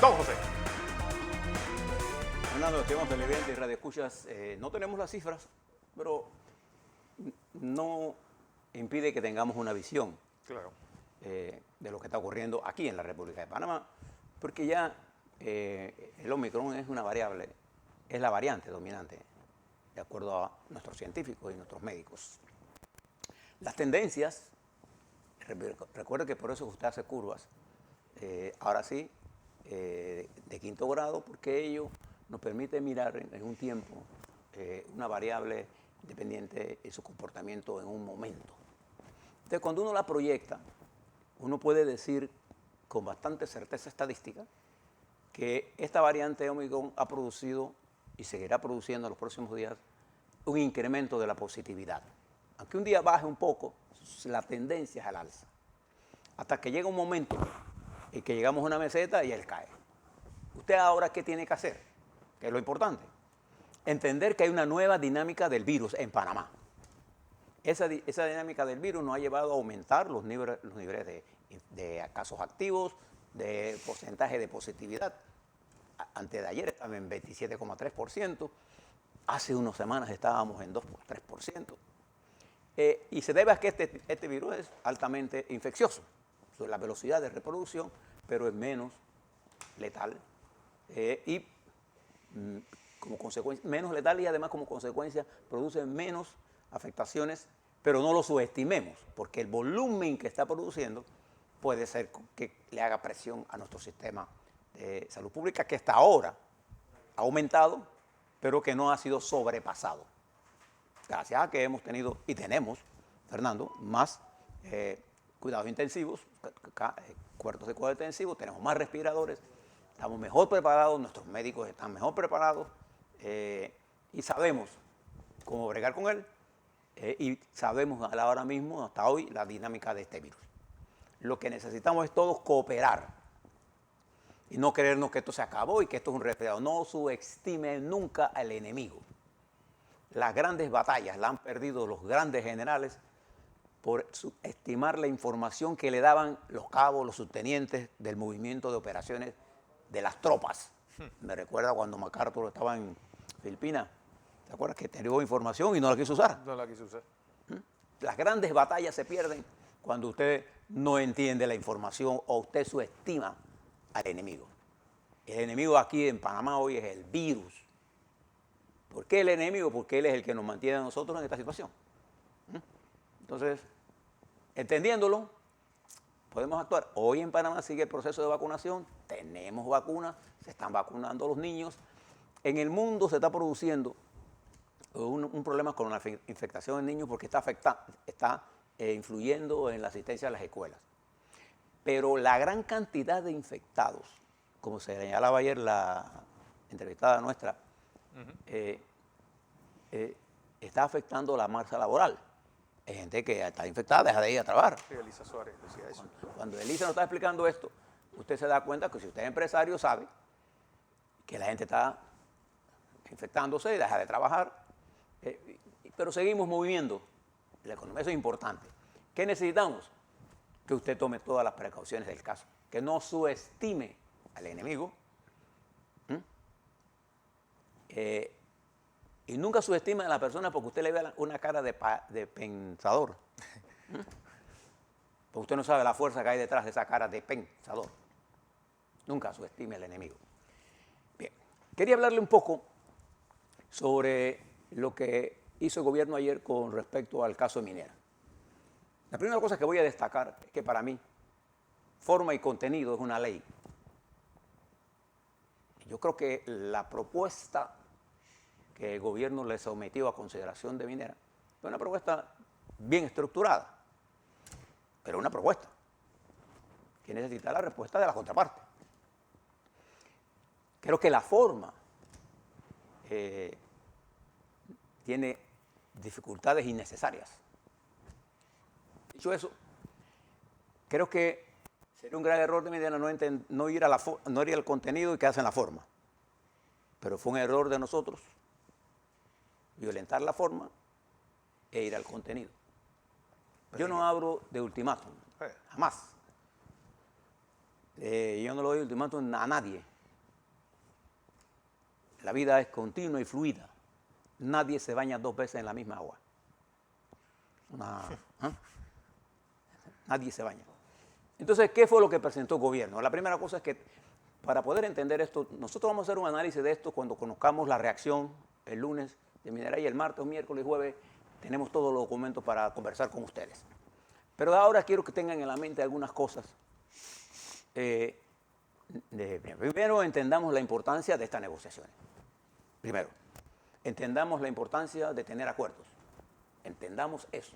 Don José. Fernando, estimados televidentes y radioescuchas, no tenemos las cifras, pero no impide que tengamos una visión Claro. de lo que está ocurriendo aquí en la República de Panamá, porque ya el Omicron es una variable, es la variante dominante, de acuerdo a nuestros científicos y nuestros médicos. Las tendencias, recuerde que por eso usted hace curvas, ahora sí, de quinto grado, porque ello nos permite mirar en un tiempo una variable dependiente de su comportamiento en un momento. Entonces, cuando uno la proyecta, uno puede decir con bastante certeza estadística que esta variante Omicron ha producido y seguirá produciendo en los próximos días un incremento de la positividad. Aunque un día baje un poco, la tendencia es al alza. Hasta que llega un momento en que llegamos a una meseta y él cae. ¿Usted ahora qué tiene que hacer? Que es lo importante. Entender que hay una nueva dinámica del virus en Panamá. Esa dinámica del virus nos ha llevado a aumentar los niveles de casos activos, de porcentaje de positividad. Antes de ayer estábamos en 27,3%. Hace unas semanas estábamos en 2,3%. Y se debe a que este virus es altamente infeccioso. La velocidad de reproducción, pero es menos letal. Como consecuencia, menos letal y además como consecuencia produce menos afectaciones, pero no lo subestimemos, porque el volumen que está produciendo puede ser que le haga presión a nuestro sistema de salud pública, que hasta ahora ha aumentado, pero que no ha sido sobrepasado. Gracias a que hemos tenido y tenemos, Fernando, más cuidados intensivos, cuartos de cuidados intensivos, tenemos más respiradores, estamos mejor preparados, nuestros médicos están mejor preparados y sabemos cómo bregar con él y sabemos ahora mismo, hasta hoy, la dinámica de este virus. Lo que necesitamos es todos cooperar y no creernos que esto se acabó y que esto es un resfriado. No subestime nunca al enemigo. Las grandes batallas las han perdido los grandes generales por subestimar la información que le daban los cabos, los subtenientes del movimiento de operaciones de las tropas. Me recuerda cuando MacArthur estaba en Filipinas. ¿Te acuerdas que tenía información y no la quiso usar? No la quise usar. Las grandes batallas se pierden cuando usted no entiende la información o usted subestima al enemigo. El enemigo aquí en Panamá hoy es el virus. ¿Por qué el enemigo? Porque él es el que nos mantiene a nosotros en esta situación. Entonces, entendiéndolo, podemos actuar. Hoy en Panamá sigue el proceso de vacunación, tenemos vacunas, se están vacunando los niños. En el mundo se está produciendo un problema con la infectación en niños porque está influyendo en la asistencia a las escuelas. Pero la gran cantidad de infectados, como se señalaba ayer la entrevistada nuestra, está afectando la masa laboral. Hay gente que está infectada, deja de ir a trabajar. Sí, Elisa Suárez decía eso. Cuando Elisa nos está explicando esto, usted se da cuenta que si usted es empresario sabe que la gente está infectándose y deja de trabajar, pero seguimos moviendo la economía. Eso es importante. ¿Qué necesitamos? Que usted tome todas las precauciones del caso, que no subestime al enemigo y nunca subestime a la persona porque usted le ve una cara de pensador. Porque usted no sabe la fuerza que hay detrás de esa cara de pensador. Nunca subestime al enemigo. Bien, quería hablarle un poco sobre lo que hizo el gobierno ayer con respecto al caso de Minera. La primera cosa que voy a destacar es que para mí, forma y contenido es una ley. Yo creo que la propuesta que el gobierno le sometió a consideración de Minera es una propuesta bien estructurada, pero una propuesta que necesita la respuesta de la contraparte. Creo que la forma tiene dificultades innecesarias. Dicho eso, creo que sería un gran error de Minera no ir al contenido y quedarse en la forma. Pero fue un error de nosotros violentar la forma e ir al contenido. Yo no hablo de ultimátum, jamás. Yo no le doy ultimátum a nadie. La vida es continua y fluida. Nadie se baña 2 veces en la misma agua. ¿Eh? Nadie se baña. Entonces, ¿qué fue lo que presentó el gobierno? La primera cosa es que para poder entender esto, nosotros vamos a hacer un análisis de esto cuando conozcamos la reacción el lunes de Minería y el martes, miércoles y jueves tenemos todos los documentos para conversar con ustedes. Pero ahora quiero que tengan en la mente algunas cosas. Primero, entendamos la importancia de estas negociaciones. Primero, entendamos la importancia de tener acuerdos. Entendamos eso.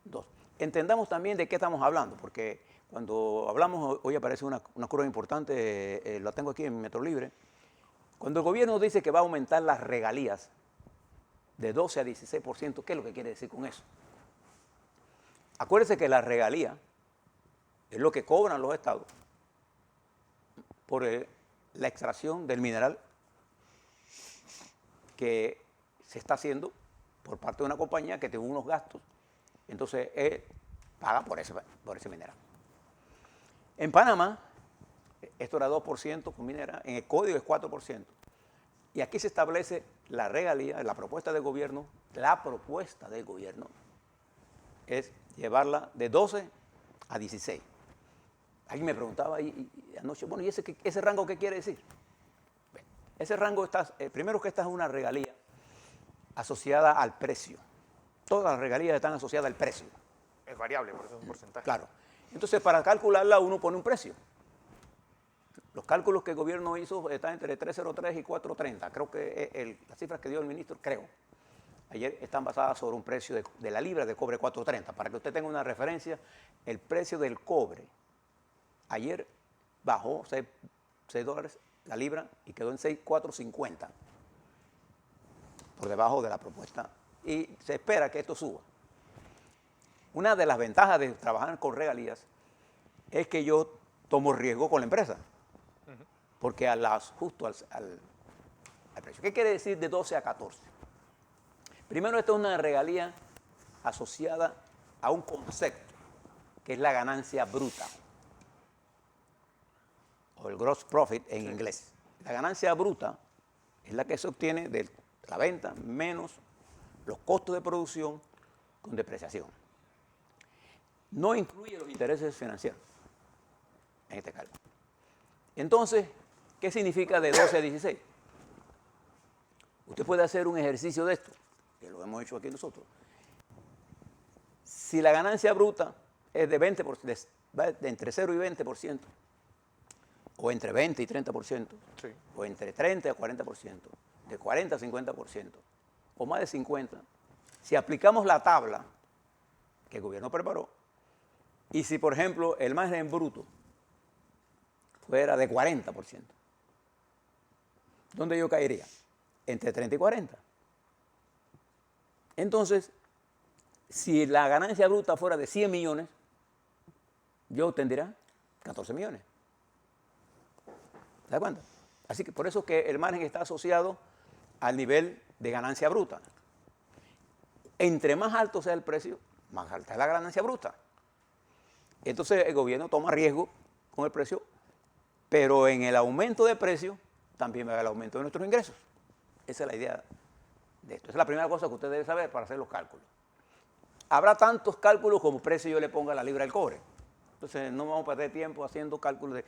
2, entendamos también de qué estamos hablando, porque cuando hablamos, hoy aparece una curva importante, la tengo aquí en Metro Libre. Cuando el gobierno dice que va a aumentar las regalías de 12 a 16%, ¿qué es lo que quiere decir con eso? Acuérdense que la regalía es lo que cobran los estados por la extracción del mineral que se está haciendo por parte de una compañía que tuvo unos gastos. Entonces, él paga por ese mineral. En Panamá, esto era 2% con mineral, en el código es 4%. Y aquí se establece la regalía, la propuesta del gobierno es llevarla de 12 a 16. Alguien me preguntaba anoche, bueno, ¿y ese rango qué quiere decir? Ese rango está, primero que esta es una regalía asociada al precio. Todas las regalías están asociadas al precio. Es variable, por eso es un porcentaje. Claro. Entonces, para calcularla, uno pone un precio. Los cálculos que el gobierno hizo están entre 303 y 430. Creo que las cifras que dio el ministro, ayer están basadas sobre un precio de la libra de cobre 430. Para que usted tenga una referencia, el precio del cobre ayer bajó $6 la libra y quedó en 6,450. Por debajo de la propuesta. Y se espera que esto suba. Una de las ventajas de trabajar con regalías es que yo tomo riesgo con la empresa. Porque justo al precio. ¿Qué quiere decir de 12 a 14? Primero, esto es una regalía asociada a un concepto, que es la ganancia bruta, o el gross profit en inglés. La ganancia bruta es la que se obtiene de la venta menos los costos de producción con depreciación. No incluye los intereses financieros en este cálculo. Entonces, ¿qué significa de 12 a 16? Usted puede hacer un ejercicio de esto, que lo hemos hecho aquí nosotros. Si la ganancia bruta es de 20%, de entre 0 y 20%, o entre 20 y 30%, sí, o entre 30 y 40%, de 40 a 50%, o más de 50%, si aplicamos la tabla que el gobierno preparó, y si, por ejemplo, el margen bruto fuera de 40%, ¿dónde yo caería? Entre 30 y 40. Entonces, si la ganancia bruta fuera de 100 millones, yo obtendría 14 millones. ¿Se da cuenta? Así que por eso es que el margen está asociado al nivel de ganancia bruta. Entre más alto sea el precio, más alta es la ganancia bruta. Entonces el gobierno toma riesgo con el precio, pero en el aumento de precio también va a haber el aumento de nuestros ingresos. Esa es la idea de esto. Esa es la primera cosa que usted debe saber para hacer los cálculos. Habrá tantos cálculos como precio yo le ponga a la libra del cobre. Entonces no vamos a perder tiempo haciendo cálculos.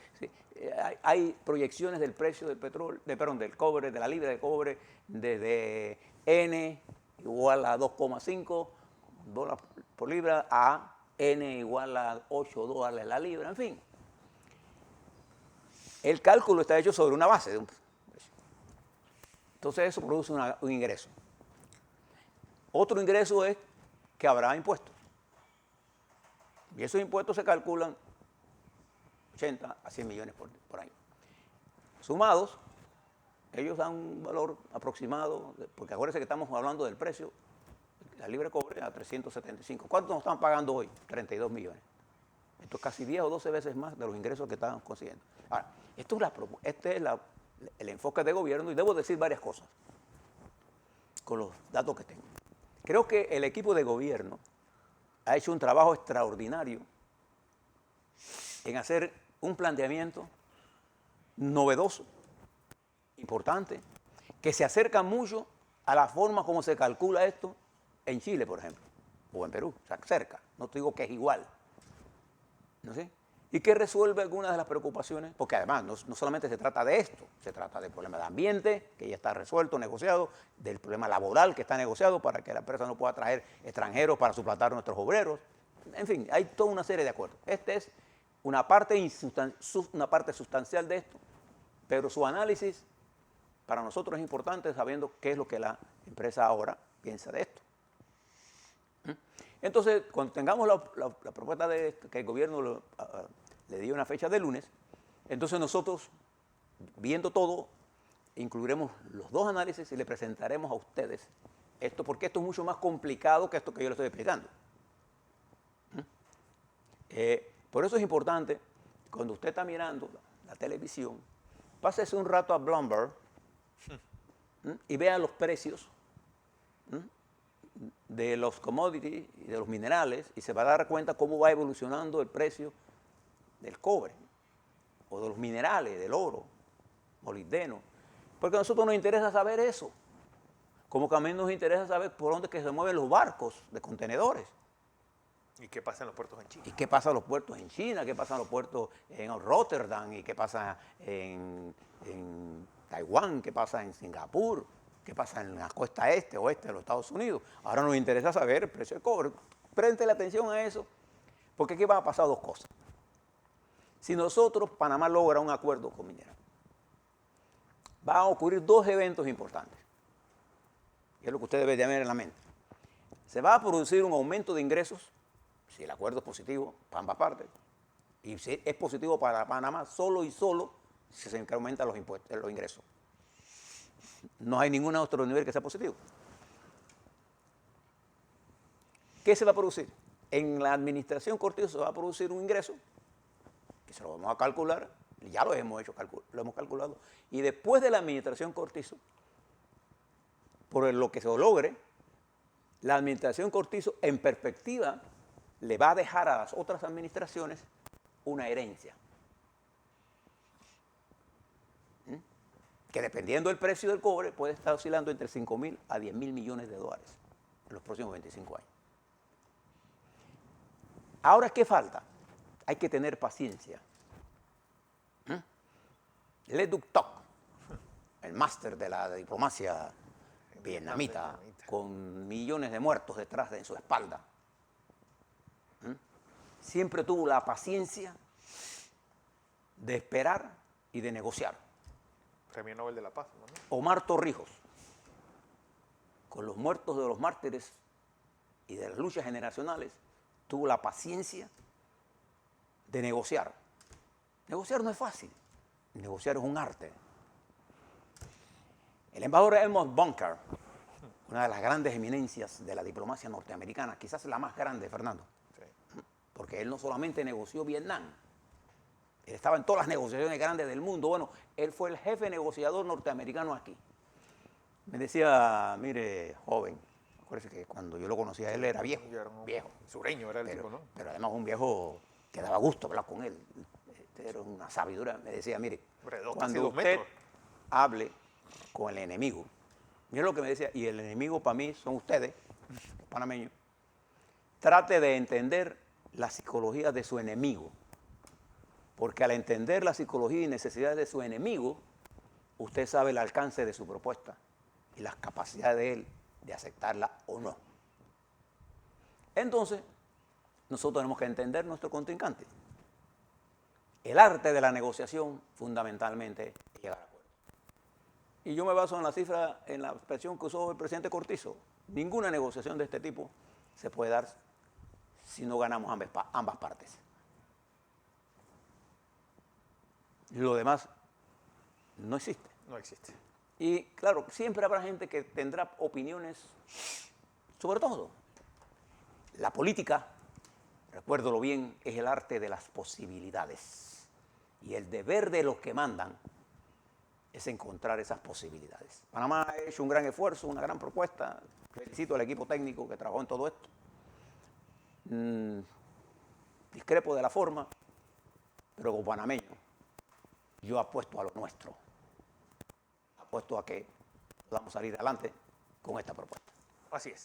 Hay proyecciones del precio del petróleo, del cobre, de la libra de cobre, desde N igual a 2,5 dólares por libra a N igual a 8 dólares la libra, en fin. El cálculo está hecho sobre una base de un precio. Entonces eso produce un ingreso. Otro ingreso es que habrá impuestos. Y esos impuestos se calculan 80 a 100 millones por año. Sumados, ellos dan un valor aproximado, porque acuérdense que estamos hablando del precio, la libra de cobre a 375. ¿Cuánto nos están pagando hoy? 32 millones. Esto es casi 10 o 12 veces más de los ingresos que están consiguiendo. Ahora, este es el enfoque de gobierno y debo decir varias cosas con los datos que tengo. Creo que el equipo de gobierno ha hecho un trabajo extraordinario en hacer un planteamiento novedoso, importante, que se acerca mucho a la forma como se calcula esto en Chile, por ejemplo, o en Perú, se acerca, no te digo que es igual, ¿no sé? Y que resuelve algunas de las preocupaciones, porque además no solamente se trata de esto, se trata del problema de ambiente, que ya está resuelto, negociado, del problema laboral que está negociado para que la empresa no pueda traer extranjeros para suplantar a nuestros obreros. En fin, hay toda una serie de acuerdos. Esta es una parte sustancial de esto, pero su análisis para nosotros es importante sabiendo qué es lo que la empresa ahora piensa de esto. Entonces, cuando tengamos la propuesta de que el gobierno le dio una fecha de lunes, entonces nosotros, viendo todo, incluiremos los dos análisis y le presentaremos a ustedes esto, porque esto es mucho más complicado que esto que yo le estoy explicando. Por eso es importante, cuando usted está mirando la televisión, pásese un rato a Bloomberg y vea los precios de los commodities y de los minerales y se va a dar cuenta cómo va evolucionando el precio del cobre o de los minerales, del oro, molibdeno. Porque a nosotros nos interesa saber eso. Como que a mí nos interesa saber por dónde que se mueven los barcos de contenedores. ¿Y qué pasa en los puertos en China? ¿Y qué pasa en los puertos en China? ¿Qué pasa en los puertos en Rotterdam? ¿Y qué pasa en Taiwán? ¿Qué pasa en Singapur? ¿Qué pasa en la costa este, oeste de los Estados Unidos? Ahora nos interesa saber el precio del cobre. Préstele atención a eso, porque aquí van a pasar dos cosas. Si nosotros, Panamá, logra un acuerdo con Minera, van a ocurrir dos eventos importantes, que es lo que usted debe tener en la mente. Se va a producir un aumento de ingresos, si el acuerdo es positivo para ambas partes, y si es positivo para Panamá solo y solo si se incrementan los impuestos, los ingresos. No hay ningún otro nivel que sea positivo. ¿Qué se va a producir? En la administración Cortizo se va a producir un ingreso, que se lo vamos a calcular, ya lo hemos hecho, lo hemos calculado, y después de la administración Cortizo, por lo que se logre, la administración Cortizo en perspectiva le va a dejar a las otras administraciones una herencia. Que dependiendo del precio del cobre puede estar oscilando entre 5.000 a 10.000 millones de dólares en los próximos 25 años. Ahora, ¿qué falta? Hay que tener paciencia. Le Duc Toc, el máster de la diplomacia vietnamita, con millones de muertos detrás de su espalda, siempre tuvo la paciencia de esperar y de negociar. Premio Nobel de la Paz, ¿no? Omar Torrijos, con los muertos de los mártires y de las luchas generacionales, tuvo la paciencia de negociar. Negociar no es fácil, negociar es un arte. El embajador Edmund Bunker, una de las grandes eminencias de la diplomacia norteamericana, quizás la más grande, Fernando, sí, porque él no solamente negoció Vietnam, él estaba en todas las negociaciones grandes del mundo. Bueno, él fue el jefe negociador norteamericano aquí. Me decía, mire, joven, acuérdese que cuando yo lo conocía él era viejo, viejo. Sureño era el tipo, ¿no? Pero además un viejo que daba gusto hablar con él. Era una sabiduría. Me decía, mire, cuando usted hable con el enemigo, mire lo que me decía, y el enemigo para mí son ustedes, los panameños, trate de entender la psicología de su enemigo. Porque al entender la psicología y necesidades de su enemigo, usted sabe el alcance de su propuesta y las capacidades de él de aceptarla o no. Entonces, nosotros tenemos que entender nuestro contrincante. El arte de la negociación, fundamentalmente, es llegar a acuerdos. Y yo me baso en la cifra, en la expresión que usó el presidente Cortizo. Ninguna negociación de este tipo se puede dar si no ganamos ambas partes. Lo demás no existe. No existe. Y claro, siempre habrá gente que tendrá opiniones sobre todo. La política, recuérdalo bien, es el arte de las posibilidades. Y el deber de los que mandan es encontrar esas posibilidades. Panamá ha hecho un gran esfuerzo, una gran propuesta. Felicito al equipo técnico que trabajó en todo esto. Discrepo de la forma. Pero como panameño, yo apuesto a lo nuestro. Apuesto a que podamos salir adelante con esta propuesta. Así es.